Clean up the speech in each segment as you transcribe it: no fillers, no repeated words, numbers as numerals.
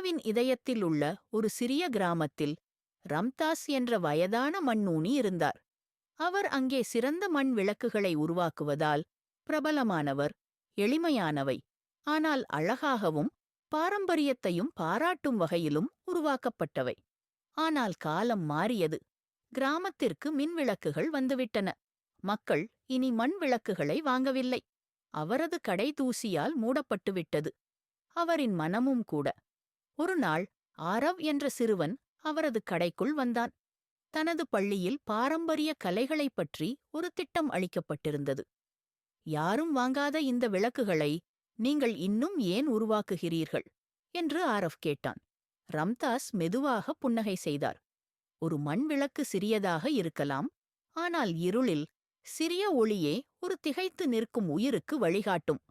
இந்தியாவின் இதயத்தில் உள்ள ஒரு சிறிய கிராமத்தில் ரம்தாஸ் என்ற வயதான மண்ணூனி இருந்தார். அவர் அங்கே சிறந்த மண் விளக்குகளை உருவாக்குவதால் பிரபலமானவர். எளிமையானவை, ஆனால் அழகாகவும் பாரம்பரியத்தையும் பாராட்டும் வகையிலும் உருவாக்கப்பட்டவை. ஆனால் காலம் மாறியது. கிராமத்திற்கு மின்விளக்குகள் வந்துவிட்டன. மக்கள் இனி மண் விளக்குகளை வாங்கவில்லை. அவரது கடை தூசியால் மூடப்பட்டுவிட்டது. அவரின் மனமும் கூட. ஒரு நாள் ஆரவ் என்ற சிறுவன் அவரது கடைக்குள் வந்தான். தனது பள்ளியில் பாரம்பரிய கலைகளைப் பற்றி ஒரு திட்டம் அளிக்கப்பட்டிருந்தது. யாரும் வாங்காத இந்த விளக்குகளை நீங்கள் இன்னும் ஏன் உருவாக்குகிறீர்கள் என்று ஆரவ் கேட்டான். ரம்தாஸ் மெதுவாக புன்னகை செய்தார். ஒரு மண் விளக்கு சிறியதாக இருக்கலாம், ஆனால் இருளில் சிறிய ஒளியே ஒரு திகைத்து நிற்கும் உயிருக்கு வழிகாட்டும்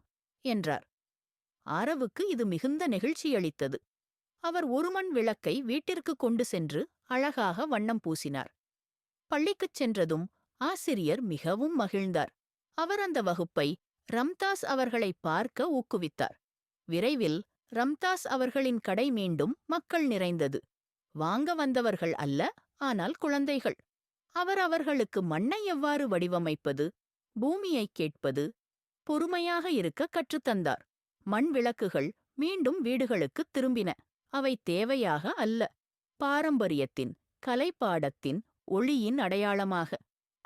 என்றார். ஆரவுக்கு இது மிகுந்த நெகிழ்ச்சியளித்தது. அவர் ஒரு மண் விளக்கை வீட்டிற்கு கொண்டு சென்று அழகாக வண்ணம் பூசினார். பள்ளிக்குச் சென்றதும் ஆசிரியர் மிகவும் மகிழ்ந்தார். அவர் அந்த வகுப்பை ரம்தாஸ் அவர்களை பார்க்க ஊக்குவித்தார். விரைவில் ரம்தாஸ் அவர்களின் கடை மீண்டும் மக்கள் நிறைந்தது. வாங்க வந்தவர்கள் அல்ல, ஆனால் குழந்தைகள். அவர் அவர்களுக்கு மண்ணை எவ்வாறு வடிவமைப்பது, பூமியைக் கேட்பது, பொறுமையாக இருக்க கற்றுத்தந்தார். மண் விளக்குகள் மீண்டும் வீடுகளுக்குத் திரும்பின. அவை தேவையாக அல்ல, பாரம்பரியத்தின், கலைப்பாடத்தின், ஒளியின் அடையாளமாக.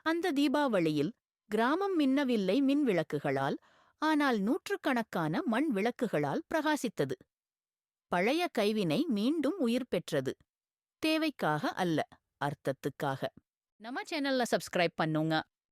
அந்த தீபாவளியில் கிராமம் மின்னவில்லை மின் விளக்குகளால், ஆனால் நூற்றுக்கணக்கான மண் விளக்குகளால் பிரகாசித்தது. பழைய கைவினை மீண்டும் உயிர் பெற்றது. தேவைக்காக அல்ல, அர்த்தத்துக்காக. நம்ம சேனல்ல சப்ஸ்கிரைப் பண்ணுங்க.